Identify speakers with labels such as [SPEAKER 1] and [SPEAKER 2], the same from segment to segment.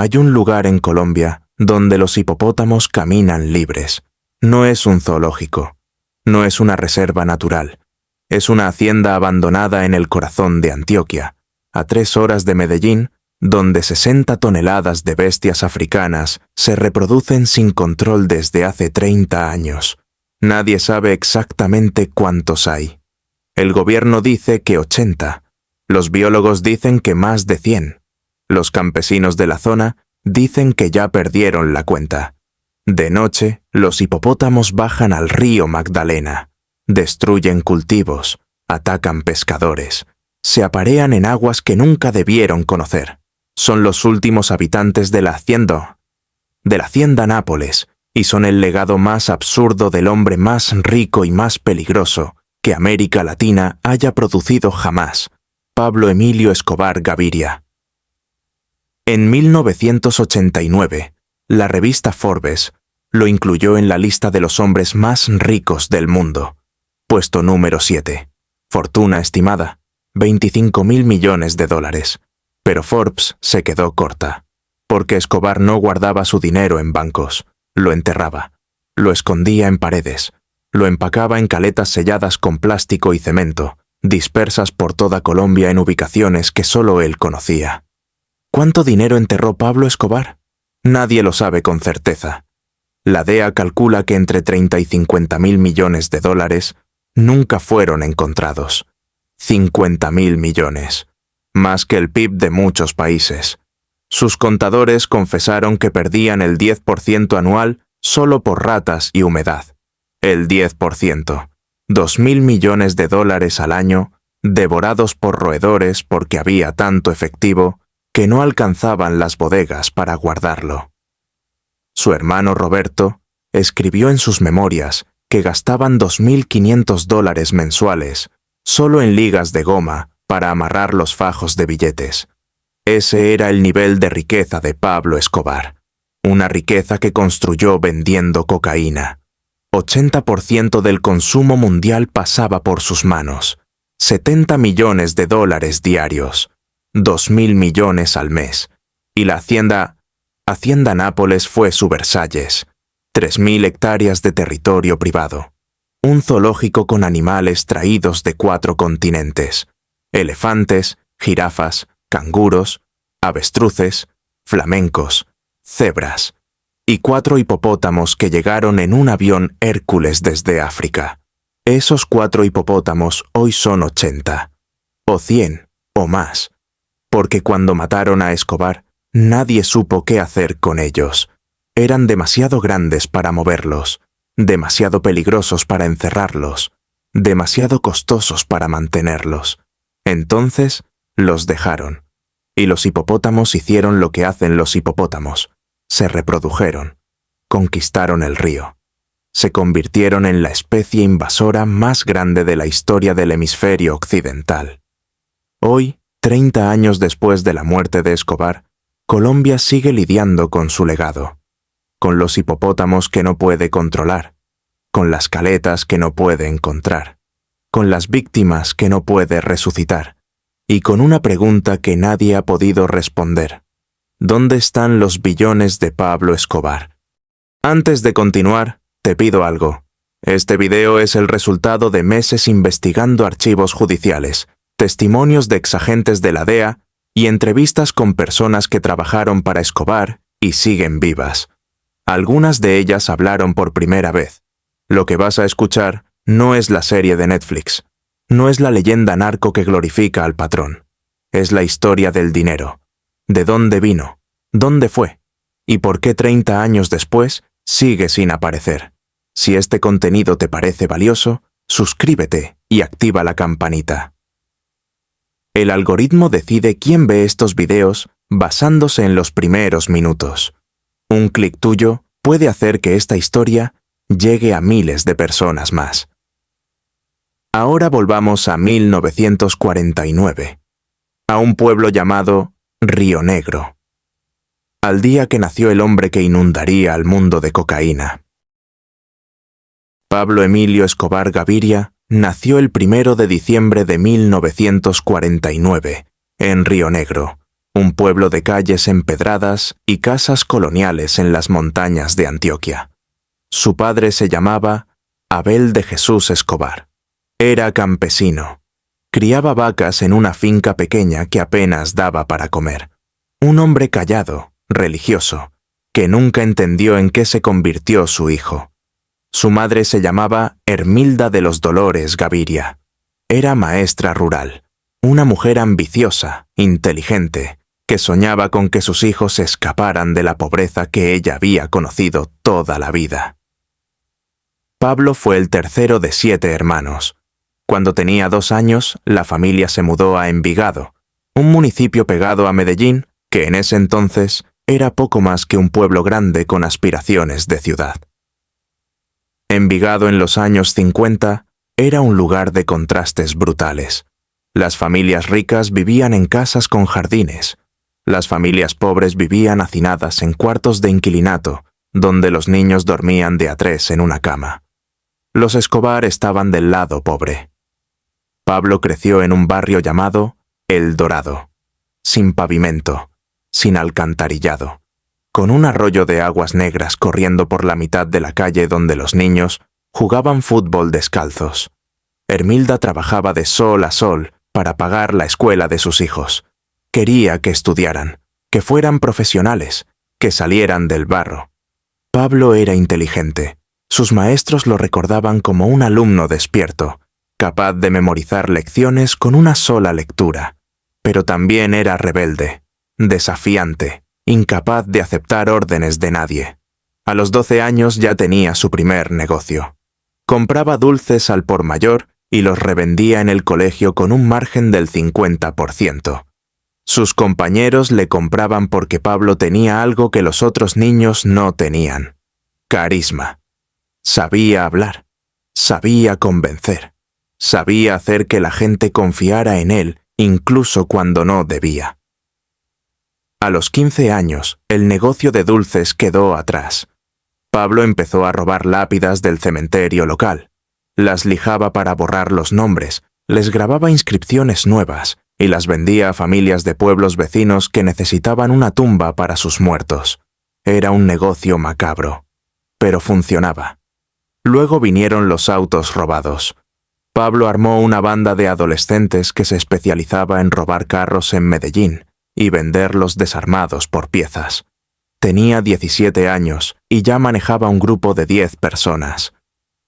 [SPEAKER 1] Hay un lugar en Colombia donde los hipopótamos caminan libres. No es un zoológico, no es una reserva natural. Es una hacienda abandonada en el corazón de Antioquia, a 3 horas de Medellín, donde 60 toneladas de bestias africanas se reproducen sin control desde hace 30 años. Nadie sabe exactamente cuántos hay. El gobierno dice que 80. Los biólogos dicen que más de 100. Los campesinos de la zona dicen que ya perdieron la cuenta. De noche, los hipopótamos bajan al río Magdalena. Destruyen cultivos, atacan pescadores, se aparean en aguas que nunca debieron conocer. Son los últimos habitantes de la hacienda Nápoles, y son el legado más absurdo del hombre más rico y más peligroso que América Latina haya producido jamás, Pablo Emilio Escobar Gaviria. En 1989, la revista Forbes lo incluyó en la lista de los hombres más ricos del mundo. Puesto número 7. Fortuna estimada, $25.000 millones. Pero Forbes se quedó corta, porque Escobar no guardaba su dinero en bancos, lo enterraba, lo escondía en paredes, lo empacaba en caletas selladas con plástico y cemento, dispersas por toda Colombia en ubicaciones que solo él conocía. ¿Cuánto dinero enterró Pablo Escobar? Nadie lo sabe con certeza. La DEA calcula que entre 30 y 50.000 millones de dólares nunca fueron encontrados. 50.000 millones. Más que el PIB de muchos países. Sus contadores confesaron que perdían el 10% anual solo por ratas y humedad. El 10%. 2.000 millones de dólares al año, devorados por roedores porque había tanto efectivo que no alcanzaban las bodegas para guardarlo. Su hermano Roberto escribió en sus memorias que gastaban $2.500 mensuales solo en ligas de goma para amarrar los fajos de billetes. Ese era el nivel de riqueza de Pablo Escobar, una riqueza que construyó vendiendo cocaína. 80% del consumo mundial pasaba por sus manos, $70 millones diarios, 2.000 millones al mes, y la Hacienda Nápoles fue su Versalles, 3.000 hectáreas de territorio privado, un zoológico con animales traídos de 4 continentes, elefantes, jirafas, canguros, avestruces, flamencos, cebras, y 4 hipopótamos que llegaron en un avión Hércules desde África. Esos 4 hipopótamos hoy son 80, o 100, o más, porque cuando mataron a Escobar, nadie supo qué hacer con ellos. Eran demasiado grandes para moverlos, demasiado peligrosos para encerrarlos, demasiado costosos para mantenerlos. Entonces, los dejaron. Y los hipopótamos hicieron lo que hacen los hipopótamos. Se reprodujeron, conquistaron el río. Se convirtieron en la especie invasora más grande de la historia del hemisferio occidental. Hoy, 30 años después de la muerte de Escobar, Colombia sigue lidiando con su legado, con los hipopótamos que no puede controlar, con las caletas que no puede encontrar, con las víctimas que no puede resucitar, y con una pregunta que nadie ha podido responder. ¿Dónde están los billones de Pablo Escobar? Antes de continuar, te pido algo. Este video es el resultado de meses investigando archivos judiciales, testimonios de exagentes de la DEA y entrevistas con personas que trabajaron para Escobar y siguen vivas. Algunas de ellas hablaron por primera vez. Lo que vas a escuchar no es la serie de Netflix. No es la leyenda narco que glorifica al patrón. Es la historia del dinero. ¿De dónde vino? ¿Dónde fue? ¿Y por qué 30 años después sigue sin aparecer? Si este contenido te parece valioso, suscríbete y activa la campanita. El algoritmo decide quién ve estos videos basándose en los primeros minutos. Un clic tuyo puede hacer que esta historia llegue a miles de personas más. Ahora volvamos a 1949, a un pueblo llamado Río Negro, al día que nació el hombre que inundaría al mundo de cocaína. Pablo Emilio Escobar Gaviria nació el 1 de diciembre de 1949, en Río Negro, un pueblo de calles empedradas y casas coloniales en las montañas de Antioquia. Su padre se llamaba Abel de Jesús Escobar. Era campesino. Criaba vacas en una finca pequeña que apenas daba para comer. Un hombre callado, religioso, que nunca entendió en qué se convirtió su hijo. Su madre se llamaba Hermilda de los Dolores Gaviria. Era maestra rural, una mujer ambiciosa, inteligente, que soñaba con que sus hijos escaparan de la pobreza que ella había conocido toda la vida. Pablo fue el tercero de 7 hermanos. Cuando tenía 2 años, la familia se mudó a Envigado, un municipio pegado a Medellín, que en ese entonces era poco más que un pueblo grande con aspiraciones de ciudad. Envigado en los años 50 era un lugar de contrastes brutales. Las familias ricas vivían en casas con jardines. Las familias pobres vivían hacinadas en cuartos de inquilinato, donde los niños dormían de a 3 en una cama. Los Escobar estaban del lado pobre. Pablo creció en un barrio llamado El Dorado, sin pavimento, sin alcantarillado, con un arroyo de aguas negras corriendo por la mitad de la calle donde los niños jugaban fútbol descalzos. Hermilda trabajaba de sol a sol para pagar la escuela de sus hijos. Quería que estudiaran, que fueran profesionales, que salieran del barro. Pablo era inteligente. Sus maestros lo recordaban como un alumno despierto, capaz de memorizar lecciones con una sola lectura. Pero también era rebelde, desafiante, incapaz de aceptar órdenes de nadie. A los 12 años ya tenía su primer negocio. Compraba dulces al por mayor y los revendía en el colegio con un margen del 50%. Sus compañeros le compraban porque Pablo tenía algo que los otros niños no tenían: carisma. Sabía hablar, sabía convencer, sabía hacer que la gente confiara en él incluso cuando no debía. A los 15 años, el negocio de dulces quedó atrás. Pablo empezó a robar lápidas del cementerio local. Las lijaba para borrar los nombres, les grababa inscripciones nuevas y las vendía a familias de pueblos vecinos que necesitaban una tumba para sus muertos. Era un negocio macabro, pero funcionaba. Luego vinieron los autos robados. Pablo armó una banda de adolescentes que se especializaba en robar carros en Medellín y venderlos desarmados por piezas. Tenía 17 años y ya manejaba un grupo de 10 personas.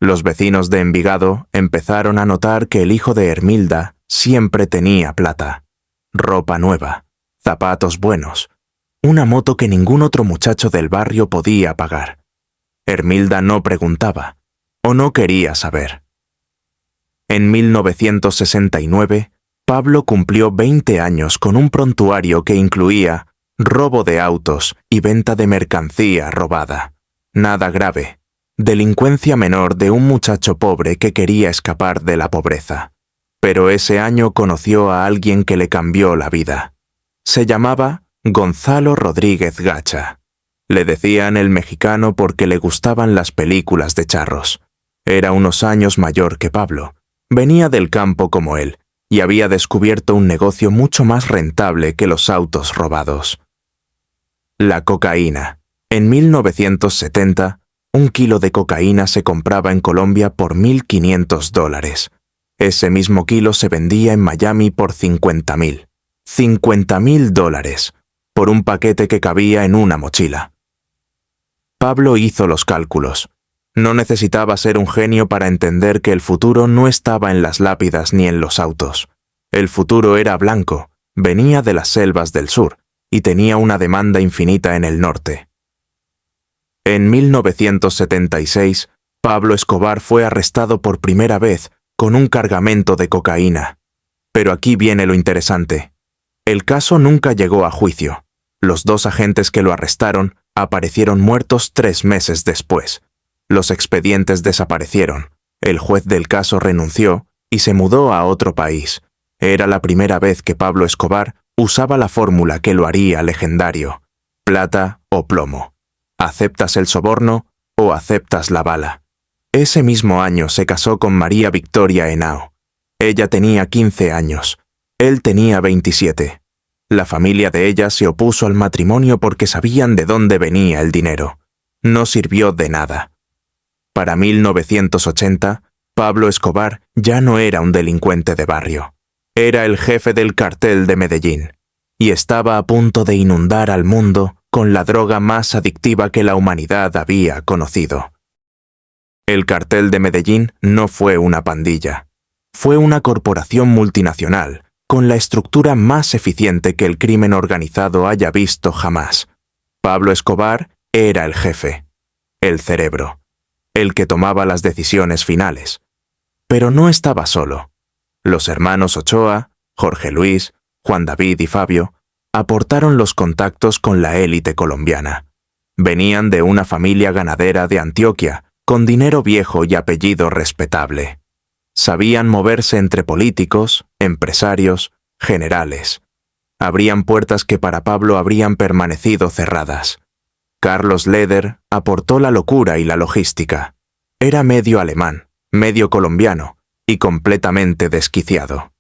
[SPEAKER 1] Los vecinos de Envigado empezaron a notar que el hijo de Hermilda siempre tenía plata, ropa nueva, zapatos buenos, una moto que ningún otro muchacho del barrio podía pagar. Hermilda no preguntaba, o no quería saber. En 1969, Pablo cumplió 20 años con un prontuario que incluía robo de autos y venta de mercancía robada. Nada grave. Delincuencia menor de un muchacho pobre que quería escapar de la pobreza. Pero ese año conoció a alguien que le cambió la vida. Se llamaba Gonzalo Rodríguez Gacha. Le decían el mexicano porque le gustaban las películas de charros. Era unos años mayor que Pablo. Venía del campo como él y había descubierto un negocio mucho más rentable que los autos robados. La cocaína. En 1970, un kilo de cocaína se compraba en Colombia por $1.500. Ese mismo kilo se vendía en Miami por $50.000. $50.000 por un paquete que cabía en una mochila. Pablo hizo los cálculos. No necesitaba ser un genio para entender que el futuro no estaba en las lápidas ni en los autos. El futuro era blanco, venía de las selvas del sur y tenía una demanda infinita en el norte. En 1976, Pablo Escobar fue arrestado por primera vez con un cargamento de cocaína. Pero aquí viene lo interesante. El caso nunca llegó a juicio. Los 2 agentes que lo arrestaron aparecieron muertos 3 meses después. Los expedientes desaparecieron, el juez del caso renunció y se mudó a otro país. Era la primera vez que Pablo Escobar usaba la fórmula que lo haría legendario: plata o plomo. ¿Aceptas el soborno o aceptas la bala? Ese mismo año se casó con María Victoria Henao. Ella tenía 15 años, él tenía 27. La familia de ella se opuso al matrimonio porque sabían de dónde venía el dinero. No sirvió de nada. Para 1980, Pablo Escobar ya no era un delincuente de barrio. Era el jefe del cartel de Medellín y estaba a punto de inundar al mundo con la droga más adictiva que la humanidad había conocido. El cartel de Medellín no fue una pandilla. Fue una corporación multinacional con la estructura más eficiente que el crimen organizado haya visto jamás. Pablo Escobar era el jefe, el cerebro, el que tomaba las decisiones finales. Pero no estaba solo. Los hermanos Ochoa, Jorge Luis, Juan David y Fabio aportaron los contactos con la élite colombiana. Venían de una familia ganadera de Antioquia, con dinero viejo y apellido respetable. Sabían moverse entre políticos, empresarios, generales. Abrían puertas que para Pablo habrían permanecido cerradas. Carlos Leder aportó la locura y la logística. Era medio alemán, medio colombiano y completamente desquiciado.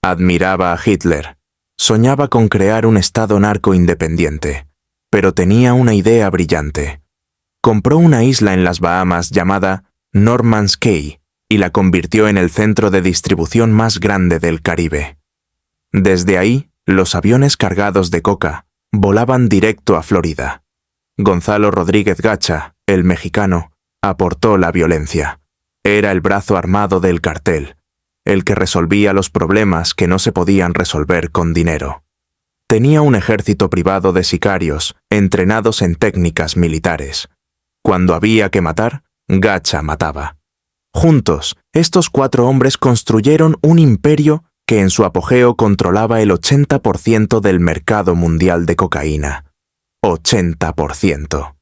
[SPEAKER 1] Admiraba a Hitler. Soñaba con crear un estado narco independiente, pero tenía una idea brillante. Compró una isla en las Bahamas llamada Norman's Cay y la convirtió en el centro de distribución más grande del Caribe. Desde ahí, los aviones cargados de coca volaban directo a Florida. Gonzalo Rodríguez Gacha, el mexicano, aportó la violencia. Era el brazo armado del cartel, el que resolvía los problemas que no se podían resolver con dinero. Tenía un ejército privado de sicarios entrenados en técnicas militares. Cuando había que matar, Gacha mataba. Juntos, estos 4 hombres construyeron un imperio que en su apogeo controlaba el 80% del mercado mundial de cocaína. 80%.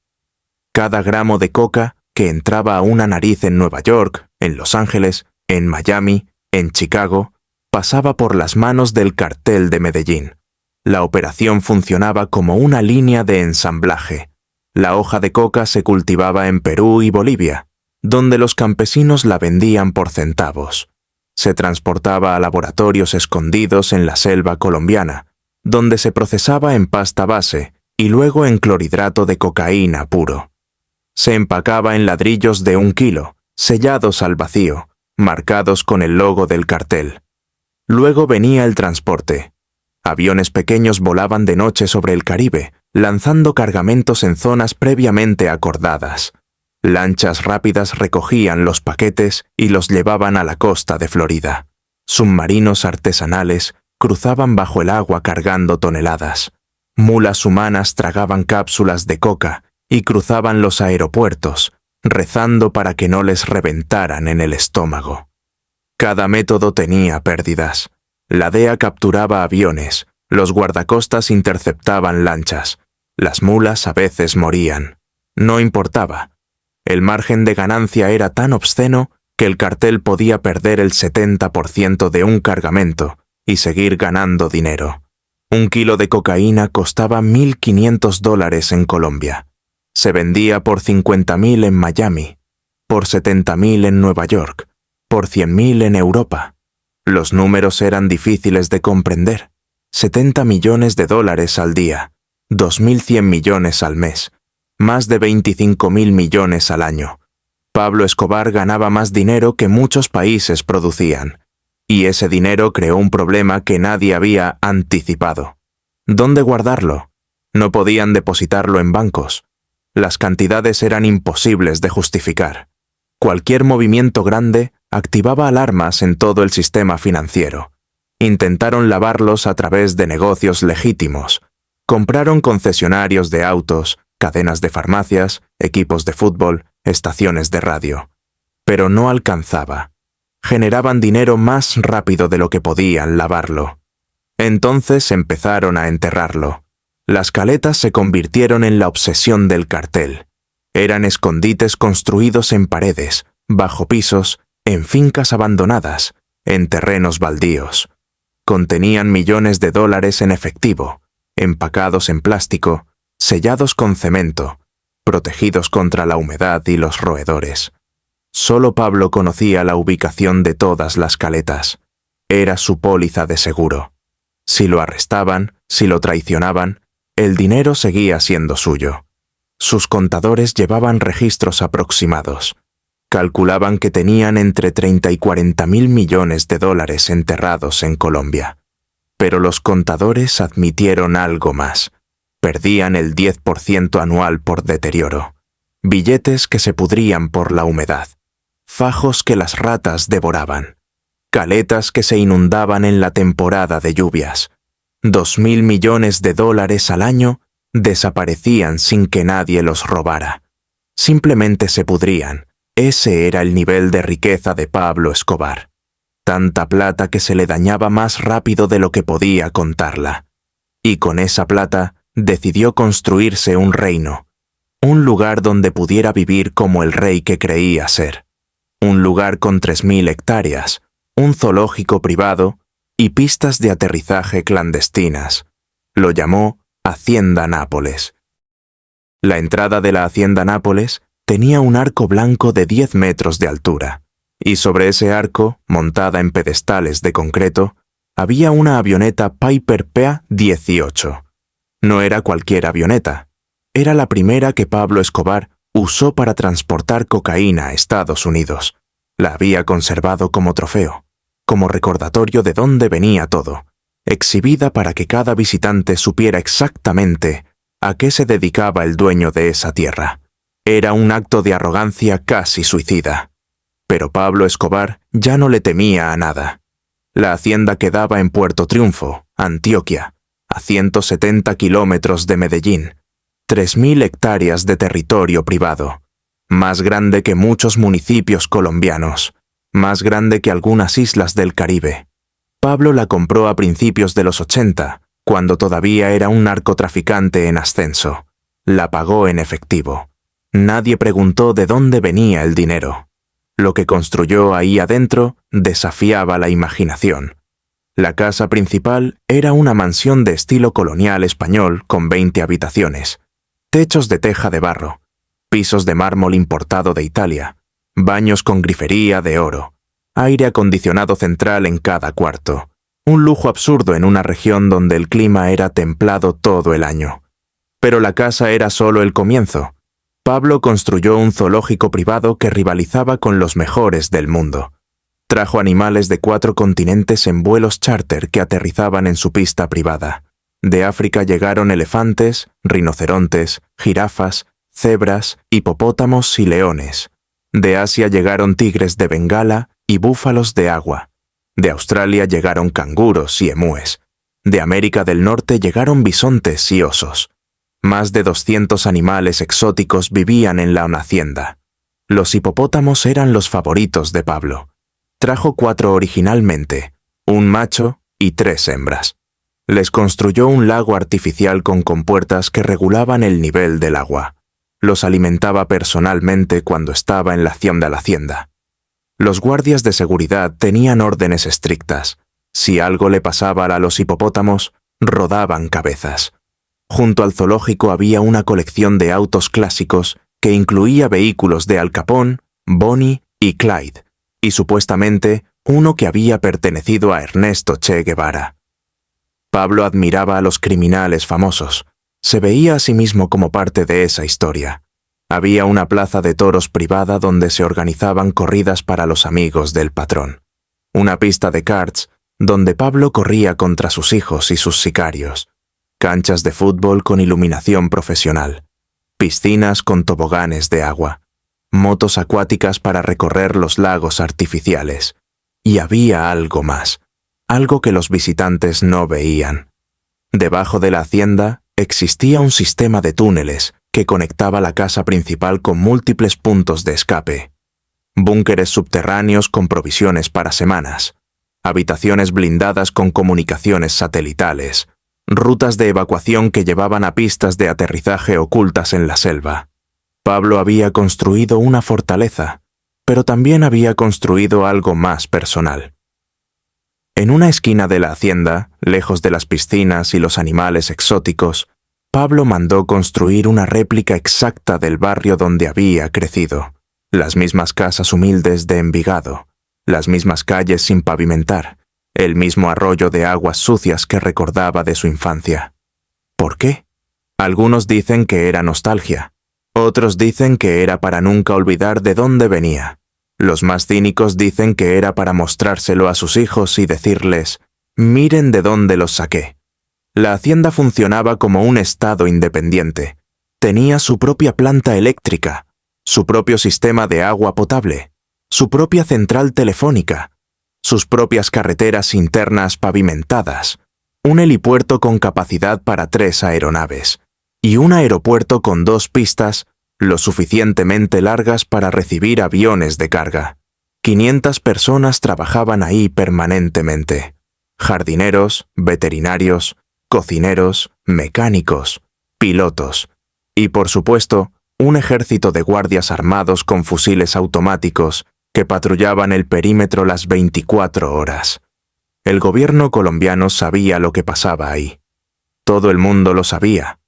[SPEAKER 1] Cada gramo de coca que entraba a una nariz en Nueva York, en Los Ángeles, en Miami, en Chicago, pasaba por las manos del cartel de Medellín. La operación funcionaba como una línea de ensamblaje. La hoja de coca se cultivaba en Perú y Bolivia, donde los campesinos la vendían por centavos. Se transportaba a laboratorios escondidos en la selva colombiana, donde se procesaba en pasta base y luego en clorhidrato de cocaína puro. Se empacaba en ladrillos de 1 kilo, sellados al vacío, marcados con el logo del cartel. Luego venía el transporte. Aviones pequeños volaban de noche sobre el Caribe, lanzando cargamentos en zonas previamente acordadas. Lanchas rápidas recogían los paquetes y los llevaban a la costa de Florida. Submarinos artesanales cruzaban bajo el agua cargando toneladas. Mulas humanas tragaban cápsulas de coca y cruzaban los aeropuertos, rezando para que no les reventaran en el estómago. Cada método tenía pérdidas. La DEA capturaba aviones, los guardacostas interceptaban lanchas, las mulas a veces morían. No importaba. El margen de ganancia era tan obsceno que el cartel podía perder el 70% de un cargamento y seguir ganando dinero. 1 kilo de cocaína costaba $1.500 en Colombia. Se vendía por 50.000 en Miami, por 70.000 en Nueva York, por 100.000 en Europa. Los números eran difíciles de comprender. $70 millones al día, 2.100 millones al mes, más de 25.000 millones al año. Pablo Escobar ganaba más dinero que muchos países producían, y ese dinero creó un problema que nadie había anticipado. ¿Dónde guardarlo? No podían depositarlo en bancos. Las cantidades eran imposibles de justificar. Cualquier movimiento grande activaba alarmas en todo el sistema financiero. Intentaron lavarlos a través de negocios legítimos. Compraron concesionarios de autos, cadenas de farmacias, equipos de fútbol, estaciones de radio. Pero no alcanzaba. Generaban dinero más rápido de lo que podían lavarlo. Entonces empezaron a enterrarlo. Las caletas se convirtieron en la obsesión del cartel. Eran escondites construidos en paredes, bajo pisos, en fincas abandonadas, en terrenos baldíos. Contenían millones de dólares en efectivo, empacados en plástico, sellados con cemento, protegidos contra la humedad y los roedores. Solo Pablo conocía la ubicación de todas las caletas. Era su póliza de seguro. Si lo arrestaban, Si lo traicionaban, el dinero seguía siendo suyo. Sus contadores llevaban registros aproximados. Calculaban que tenían entre 30 y 40 mil millones de dólares enterrados en Colombia. Pero los contadores admitieron algo más. Perdían el 10% anual por deterioro. Billetes que se pudrían por la humedad. Fajos que las ratas devoraban. Caletas que se inundaban en la temporada de lluvias. 2.000 millones de dólares al año desaparecían sin que nadie los robara. Simplemente se pudrían. Ese era el nivel de riqueza de Pablo Escobar. Tanta plata que se le dañaba más rápido de lo que podía contarla. Y con esa plata decidió construirse un reino, un lugar donde pudiera vivir como el rey que creía ser. Un lugar con 3.000 hectáreas, un zoológico privado y pistas de aterrizaje clandestinas. Lo llamó Hacienda Nápoles. La entrada de la Hacienda Nápoles tenía un arco blanco de 10 metros de altura, y sobre ese arco, montada en pedestales de concreto, había una avioneta Piper PA-18. No era cualquier avioneta, era la primera que Pablo Escobar usó para transportar cocaína a Estados Unidos. La había conservado como trofeo, como recordatorio de dónde venía todo, exhibida para que cada visitante supiera exactamente a qué se dedicaba el dueño de esa tierra. Era un acto de arrogancia casi suicida. Pero Pablo Escobar ya no le temía a nada. La hacienda quedaba en Puerto Triunfo, Antioquia, a 170 kilómetros de Medellín, 3.000 hectáreas de territorio privado, más grande que muchos municipios colombianos, más grande que algunas islas del Caribe. Pablo la compró a principios de los 80, cuando todavía era un narcotraficante en ascenso. La pagó en efectivo. Nadie preguntó de dónde venía el dinero. Lo que construyó ahí adentro desafiaba la imaginación. La casa principal era una mansión de estilo colonial español con 20 habitaciones, techos de teja de barro, pisos de mármol importado de Italia, baños con grifería de oro, aire acondicionado central en cada cuarto, un lujo absurdo en una región donde el clima era templado todo el año. Pero la casa era solo el comienzo. Pablo construyó un zoológico privado que rivalizaba con los mejores del mundo. Trajo animales de 4 continentes en vuelos charter que aterrizaban en su pista privada. De África llegaron elefantes, rinocerontes, jirafas, cebras, hipopótamos y leones. De Asia llegaron tigres de Bengala y búfalos de agua. De Australia llegaron canguros y emúes. De América del Norte llegaron bisontes y osos. Más de 200 animales exóticos vivían en la hacienda. Los hipopótamos eran los favoritos de Pablo. Trajo 4 originalmente, un macho y 3 hembras. Les construyó un lago artificial con compuertas que regulaban el nivel del agua. Los alimentaba personalmente cuando estaba en la hacienda. Los guardias de seguridad tenían órdenes estrictas. Si algo le pasaba a los hipopótamos, rodaban cabezas. Junto al zoológico había una colección de autos clásicos que incluía vehículos de Al Capone, Bonnie y Clyde, y supuestamente uno que había pertenecido a Ernesto Che Guevara. Pablo admiraba a los criminales famosos. Se veía a sí mismo como parte de esa historia. Había una plaza de toros privada donde se organizaban corridas para los amigos del patrón. Una pista de karts donde Pablo corría contra sus hijos y sus sicarios. Canchas de fútbol con iluminación profesional. Piscinas con toboganes de agua. Motos acuáticas para recorrer los lagos artificiales. Y había algo más. Algo que los visitantes no veían. Debajo de la hacienda existía un sistema de túneles que conectaba la casa principal con múltiples puntos de escape. Búnkeres subterráneos con provisiones para semanas. Habitaciones blindadas con comunicaciones satelitales. Rutas de evacuación que llevaban a pistas de aterrizaje ocultas en la selva. Pablo había construido una fortaleza, pero también había construido algo más personal. En una esquina de la hacienda, lejos de las piscinas y los animales exóticos, Pablo mandó construir una réplica exacta del barrio donde había crecido. Las mismas casas humildes de Envigado, las mismas calles sin pavimentar, el mismo arroyo de aguas sucias que recordaba de su infancia. ¿Por qué? Algunos dicen que era nostalgia, otros dicen que era para nunca olvidar de dónde venía. Los más cínicos dicen que era para mostrárselo a sus hijos y decirles, miren de dónde los saqué. La hacienda funcionaba como un estado independiente. Tenía su propia planta eléctrica, su propio sistema de agua potable, su propia central telefónica, sus propias carreteras internas pavimentadas, un helipuerto con capacidad para 3 aeronaves y un aeropuerto con 2 pistas lo suficientemente largas para recibir aviones de carga. 500 personas trabajaban ahí permanentemente. Jardineros, veterinarios, cocineros, mecánicos, pilotos y, por supuesto, un ejército de guardias armados con fusiles automáticos que patrullaban el perímetro las 24 horas. El gobierno colombiano sabía lo que pasaba ahí. Todo el mundo lo sabía,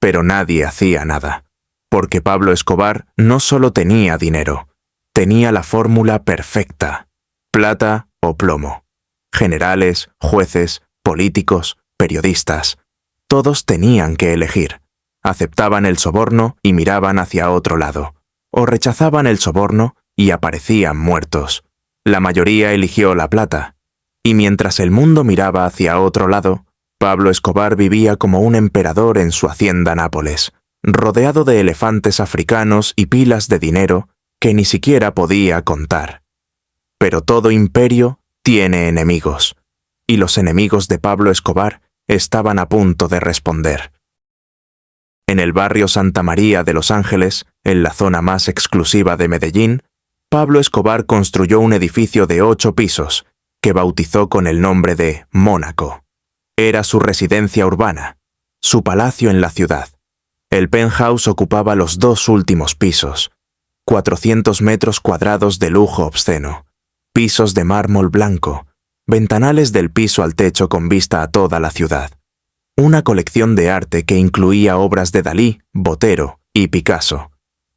[SPEAKER 1] pero nadie hacía nada, porque Pablo Escobar no solo tenía dinero, tenía la fórmula perfecta: plata o plomo. Generales, jueces, políticos, periodistas, todos tenían que elegir. Aceptaban el soborno y miraban hacia otro lado, o rechazaban el soborno y aparecían muertos. La mayoría eligió la plata, y mientras el mundo miraba hacia otro lado, Pablo Escobar vivía como un emperador en su hacienda Nápoles, rodeado de elefantes africanos y pilas de dinero que ni siquiera podía contar. Pero todo imperio tiene enemigos, y los enemigos de Pablo Escobar estaban a punto de responder. En el barrio Santa María de Los Ángeles, en la zona más exclusiva de Medellín, Pablo Escobar construyó un edificio de 8 pisos, que bautizó con el nombre de Mónaco. Era su residencia urbana, su palacio en la ciudad. El penthouse ocupaba los 2 últimos pisos, 400 metros cuadrados de lujo obsceno, pisos de mármol blanco, ventanales del piso al techo con vista a toda la ciudad. Una colección de arte que incluía obras de Dalí, Botero y Picasso.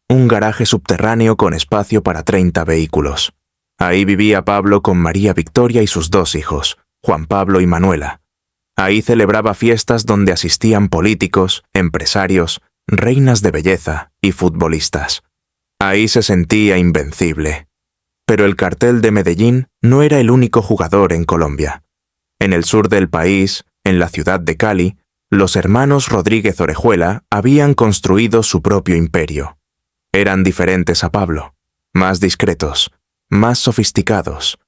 [SPEAKER 1] Un garaje subterráneo con espacio para 30 vehículos. Ahí vivía Pablo con María Victoria y sus 2 hijos, Juan Pablo y Manuela. Ahí celebraba fiestas donde asistían políticos, empresarios, reinas de belleza y futbolistas. Ahí se sentía invencible. Pero el cartel de Medellín no era el único jugador en Colombia. En el sur del país, en la ciudad de Cali, los hermanos Rodríguez Orejuela habían construido su propio imperio. Eran diferentes a Pablo, más discretos, más sofisticados.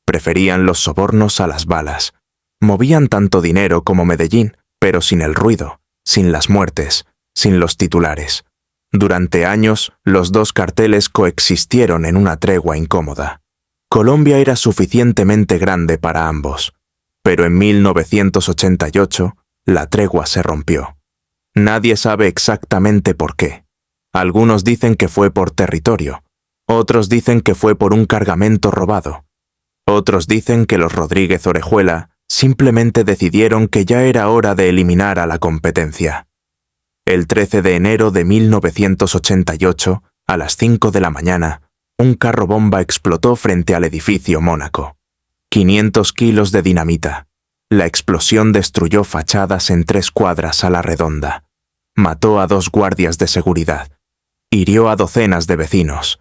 [SPEAKER 1] Preferían los sobornos a las balas. Movían tanto dinero como Medellín, pero sin el ruido, sin las muertes, sin los titulares. Durante años, los 2 carteles coexistieron en una tregua incómoda. Colombia era suficientemente grande para ambos, pero en 1988 la tregua se rompió. Nadie sabe exactamente por qué. Algunos dicen que fue por territorio, otros dicen que fue por un cargamento robado, otros dicen que los Rodríguez Orejuela simplemente decidieron que ya era hora de eliminar a la competencia. El 13 de enero de 1988, a las 5 de la mañana, un carro bomba explotó frente al edificio Mónaco. 500 kilos de dinamita. La explosión destruyó fachadas en 3 cuadras a la redonda. Mató a 2 guardias de seguridad. Hirió a docenas de vecinos.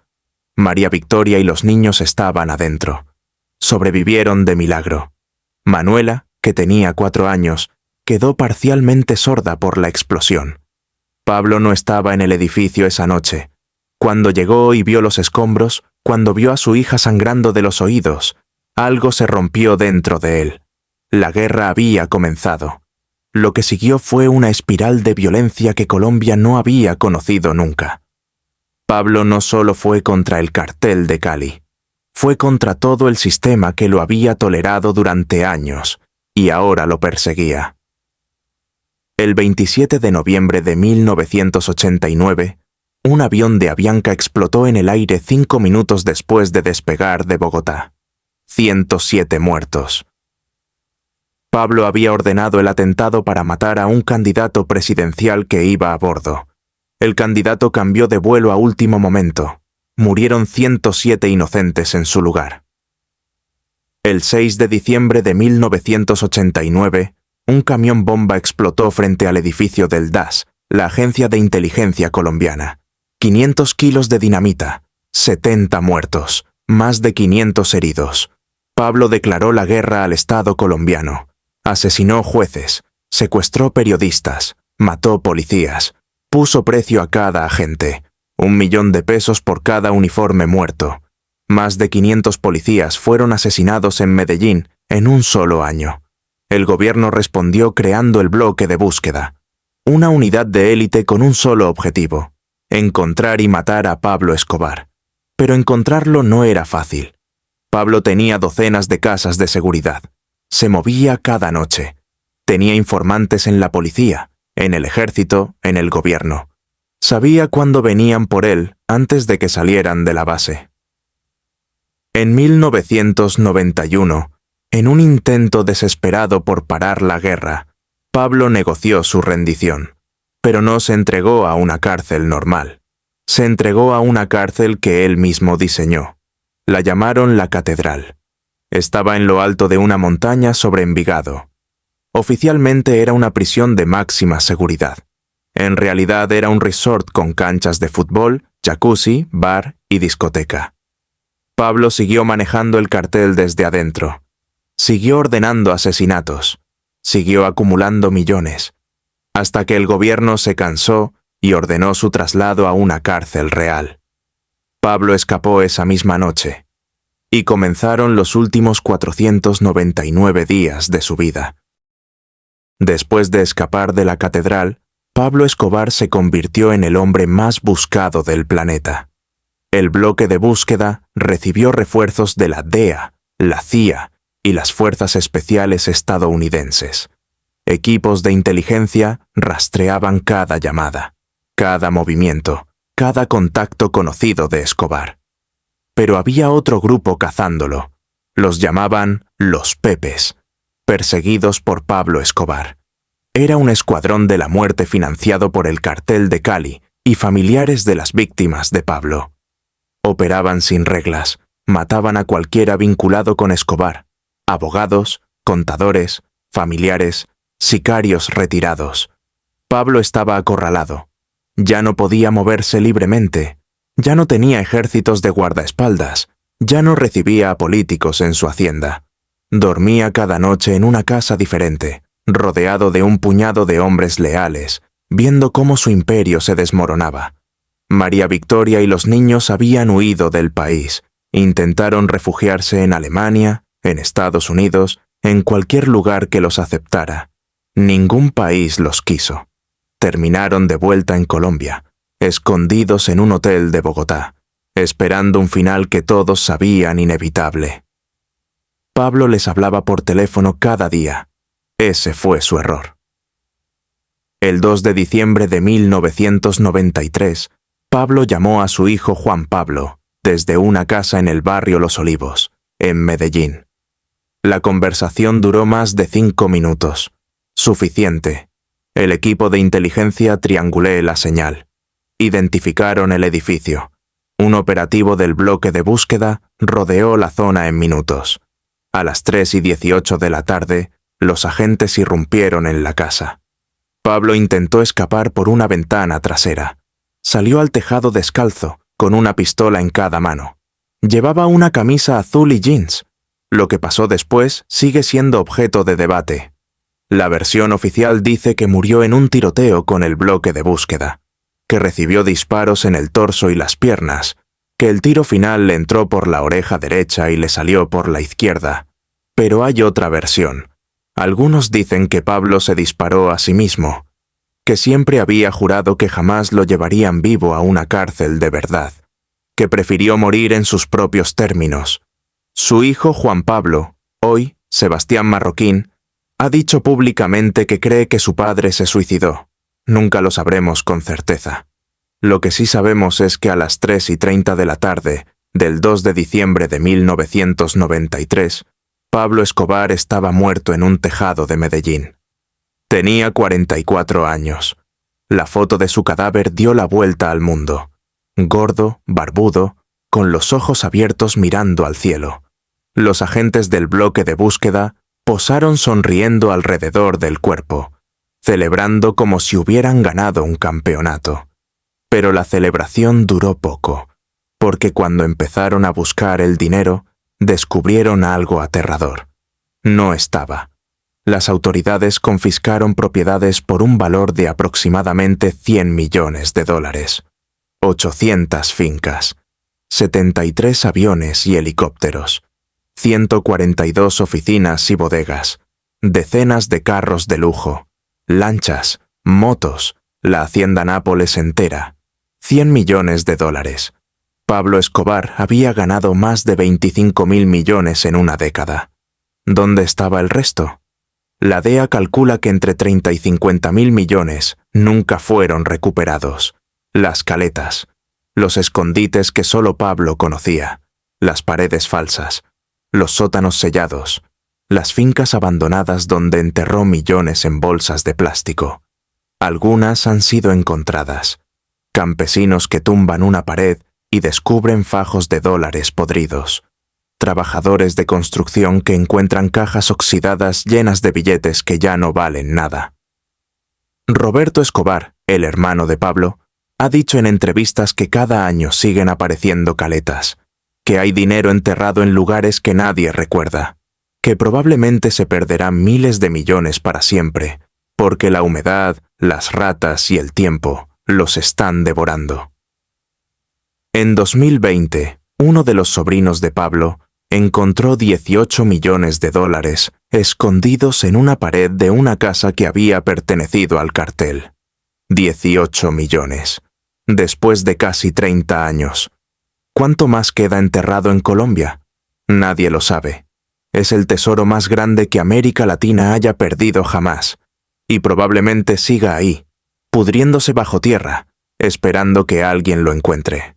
[SPEAKER 1] María Victoria y los niños estaban adentro. Sobrevivieron de milagro. Manuela, que tenía 4 años, quedó parcialmente sorda por la explosión. Pablo no estaba en el edificio esa noche. Cuando llegó y vio los escombros, cuando vio a su hija sangrando de los oídos, algo se rompió dentro de él. La guerra había comenzado. Lo que siguió fue una espiral de violencia que Colombia no había conocido nunca. Pablo no solo fue contra el cartel de Cali, fue contra todo el sistema que lo había tolerado durante años y ahora lo perseguía. El 27 de noviembre de 1989, un avión de Avianca explotó en el aire 5 minutos después de despegar de Bogotá. 107 muertos. Pablo había ordenado el atentado para matar a un candidato presidencial que iba a bordo. El candidato cambió de vuelo a último momento. Murieron 107 inocentes en su lugar. El 6 de diciembre de 1989, un camión bomba explotó frente al edificio del DAS, la Agencia de Inteligencia Colombiana. 500 kilos de dinamita, 70 muertos, más de 500 heridos. Pablo declaró la guerra al Estado colombiano. Asesinó jueces, secuestró periodistas, mató policías, puso precio a cada agente, 1 millón de pesos por cada uniforme muerto. Más de 500 policías fueron asesinados en Medellín en un solo año. El gobierno respondió creando el bloque de búsqueda, una unidad de élite con un solo objetivo: encontrar y matar a Pablo Escobar. Pero encontrarlo no era fácil. Pablo tenía docenas de casas de seguridad. Se movía cada noche. Tenía informantes en la policía, en el ejército, en el gobierno. Sabía cuándo venían por él antes de que salieran de la base. En 1991, en un intento desesperado por parar la guerra, Pablo negoció su rendición, pero no se entregó a una cárcel normal. Se entregó a una cárcel que él mismo diseñó. La llamaron La Catedral. Estaba en lo alto de una montaña sobre Envigado. Oficialmente era una prisión de máxima seguridad. En realidad era un resort con canchas de fútbol, jacuzzi, bar y discoteca. Pablo siguió manejando el cartel desde adentro. Siguió ordenando asesinatos. Siguió acumulando millones, hasta que el gobierno se cansó y ordenó su traslado a una cárcel real. Pablo escapó esa misma noche, y comenzaron los últimos 499 días de su vida. Después de escapar de la catedral, Pablo Escobar se convirtió en el hombre más buscado del planeta. El bloque de búsqueda recibió refuerzos de la DEA, la CIA y las Fuerzas Especiales estadounidenses. Equipos de inteligencia rastreaban cada llamada, cada movimiento, cada contacto conocido de Escobar. Pero había otro grupo cazándolo. Los llamaban los Pepes, perseguidos por Pablo Escobar. Era un escuadrón de la muerte financiado por el cartel de Cali y familiares de las víctimas de Pablo. Operaban sin reglas, mataban a cualquiera vinculado con Escobar: abogados, contadores, familiares, sicarios retirados. Pablo estaba acorralado. Ya no podía moverse libremente. Ya no tenía ejércitos de guardaespaldas. Ya no recibía a políticos en su hacienda. Dormía cada noche en una casa diferente, rodeado de un puñado de hombres leales, viendo cómo su imperio se desmoronaba. María Victoria y los niños habían huido del país. Intentaron refugiarse en Alemania, en Estados Unidos, en cualquier lugar que los aceptara. Ningún país los quiso. Terminaron de vuelta en Colombia, escondidos en un hotel de Bogotá, esperando un final que todos sabían inevitable. Pablo les hablaba por teléfono cada día. Ese fue su error. El 2 de diciembre de 1993, Pablo llamó a su hijo Juan Pablo desde una casa en el barrio Los Olivos, en Medellín. La conversación duró más de 5 minutos. Suficiente. El equipo de inteligencia trianguló la señal. Identificaron el edificio. Un operativo del bloque de búsqueda rodeó la zona en minutos. A las 3:18 de la tarde, los agentes irrumpieron en la casa. Pablo intentó escapar por una ventana trasera. Salió al tejado descalzo, con una pistola en cada mano. Llevaba una camisa azul y jeans. Lo que pasó después sigue siendo objeto de debate. La versión oficial dice que murió en un tiroteo con el bloque de búsqueda, que recibió disparos en el torso y las piernas, que el tiro final le entró por la oreja derecha y le salió por la izquierda. Pero hay otra versión. Algunos dicen que Pablo se disparó a sí mismo, que siempre había jurado que jamás lo llevarían vivo a una cárcel de verdad, que prefirió morir en sus propios términos. Su hijo Juan Pablo, hoy Sebastián Marroquín, ha dicho públicamente que cree que su padre se suicidó. Nunca lo sabremos con certeza. Lo que sí sabemos es que a las 3:30 de la tarde del 2 de diciembre de 1993, Pablo Escobar estaba muerto en un tejado de Medellín. Tenía 44 años. La foto de su cadáver dio la vuelta al mundo. Gordo, barbudo, con los ojos abiertos mirando al cielo. Los agentes del bloque de búsqueda posaron sonriendo alrededor del cuerpo, celebrando como si hubieran ganado un campeonato. Pero la celebración duró poco, porque cuando empezaron a buscar el dinero, descubrieron algo aterrador. No estaba. Las autoridades confiscaron propiedades por un valor de aproximadamente $100 millones, 800 fincas, 73 aviones y helicópteros, 142 oficinas y bodegas, decenas de carros de lujo, lanchas, motos, la hacienda Nápoles entera, $100 millones. Pablo Escobar había ganado más de 25.000 millones en una década. ¿Dónde estaba el resto? La DEA calcula que entre 30 y 50.000 millones nunca fueron recuperados. Las caletas, los escondites que solo Pablo conocía, las paredes falsas, los sótanos sellados, las fincas abandonadas donde enterró millones en bolsas de plástico. Algunas han sido encontradas. Campesinos que tumban una pared y descubren fajos de dólares podridos. Trabajadores de construcción que encuentran cajas oxidadas llenas de billetes que ya no valen nada. Roberto Escobar, el hermano de Pablo, ha dicho en entrevistas que cada año siguen apareciendo caletas, que hay dinero enterrado en lugares que nadie recuerda, que probablemente se perderán miles de millones para siempre, porque la humedad, las ratas y el tiempo los están devorando. En 2020, uno de los sobrinos de Pablo encontró $18 millones escondidos en una pared de una casa que había pertenecido al cartel. 18 millones. Después de casi 30 años. ¿Cuánto más queda enterrado en Colombia? Nadie lo sabe. Es el tesoro más grande que América Latina haya perdido jamás, y probablemente siga ahí, pudriéndose bajo tierra, esperando que alguien lo encuentre.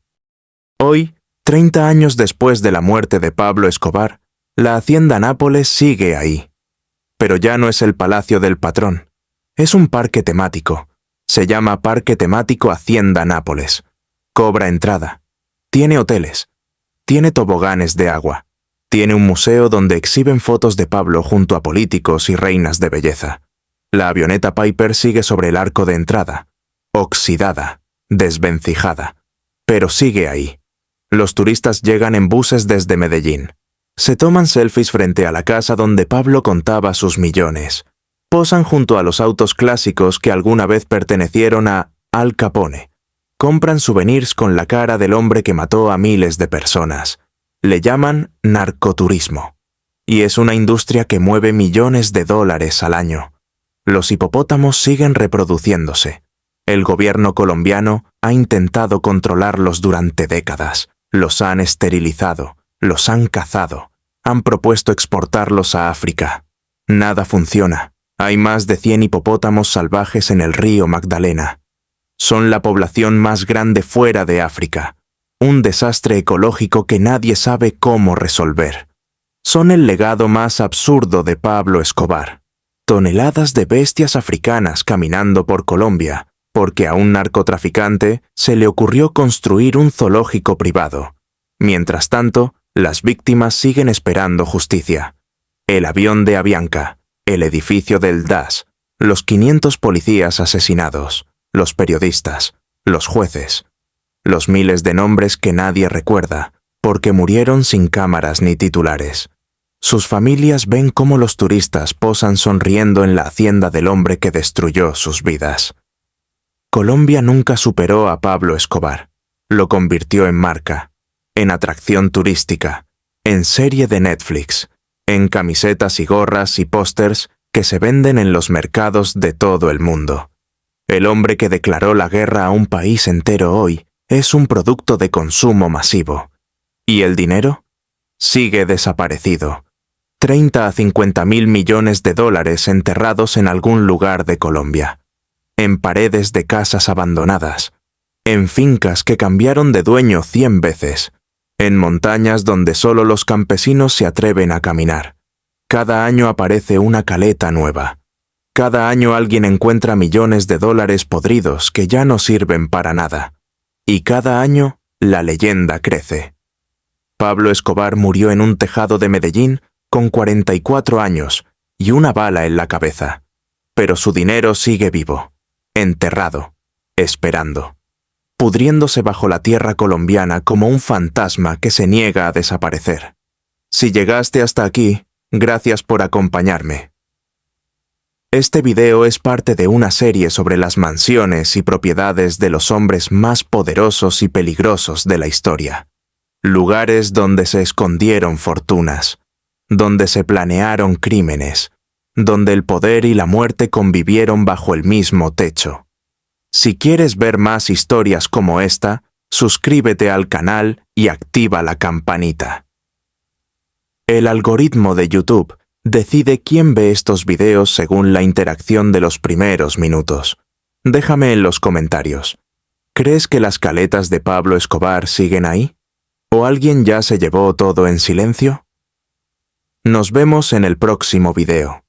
[SPEAKER 1] Hoy, 30 años después de la muerte de Pablo Escobar, la hacienda Nápoles sigue ahí. Pero ya no es el Palacio del Patrón. Es un parque temático. Se llama Parque Temático Hacienda Nápoles. Cobra entrada. Tiene hoteles. Tiene toboganes de agua. Tiene un museo donde exhiben fotos de Pablo junto a políticos y reinas de belleza. La avioneta Piper sigue sobre el arco de entrada. Oxidada, desvencijada. Pero sigue ahí. Los turistas llegan en buses desde Medellín. Se toman selfies frente a la casa donde Pablo contaba sus millones. Posan junto a los autos clásicos que alguna vez pertenecieron a Al Capone. Compran souvenirs con la cara del hombre que mató a miles de personas. Le llaman narcoturismo. Y es una industria que mueve millones de dólares al año. Los hipopótamos siguen reproduciéndose. El gobierno colombiano ha intentado controlarlos durante décadas. Los han esterilizado, los han cazado, han propuesto exportarlos a África. Nada funciona. Hay más de 100 hipopótamos salvajes en el río Magdalena. Son la población más grande fuera de África. Un desastre ecológico que nadie sabe cómo resolver. Son el legado más absurdo de Pablo Escobar. Toneladas de bestias africanas caminando por Colombia, porque a un narcotraficante se le ocurrió construir un zoológico privado. Mientras tanto, las víctimas siguen esperando justicia. El avión de Avianca, el edificio del DAS, los 500 policías asesinados, los periodistas, los jueces, los miles de nombres que nadie recuerda, porque murieron sin cámaras ni titulares. Sus familias ven cómo los turistas posan sonriendo en la hacienda del hombre que destruyó sus vidas. Colombia nunca superó a Pablo Escobar. Lo convirtió en marca, en atracción turística, en serie de Netflix, en camisetas y gorras y pósters que se venden en los mercados de todo el mundo. El hombre que declaró la guerra a un país entero hoy es un producto de consumo masivo. ¿Y el dinero? Sigue desaparecido. 30 a 50.000 millones de dólares enterrados en algún lugar de Colombia. En paredes de casas abandonadas, en fincas que cambiaron de dueño 100 veces, en montañas donde solo los campesinos se atreven a caminar. Cada año aparece una caleta nueva. Cada año alguien encuentra millones de dólares podridos que ya no sirven para nada. Y cada año la leyenda crece. Pablo Escobar murió en un tejado de Medellín con 44 años y una bala en la cabeza. Pero su dinero sigue vivo, enterrado, esperando, pudriéndose bajo la tierra colombiana como un fantasma que se niega a desaparecer. Si llegaste hasta aquí, gracias por acompañarme. Este video es parte de una serie sobre las mansiones y propiedades de los hombres más poderosos y peligrosos de la historia. Lugares donde se escondieron fortunas, donde se planearon crímenes, donde el poder y la muerte convivieron bajo el mismo techo. Si quieres ver más historias como esta, suscríbete al canal y activa la campanita. El algoritmo de YouTube decide quién ve estos videos según la interacción de los primeros minutos. Déjame en los comentarios. ¿Crees que las caletas de Pablo Escobar siguen ahí? ¿O alguien ya se llevó todo en silencio? Nos vemos en el próximo video.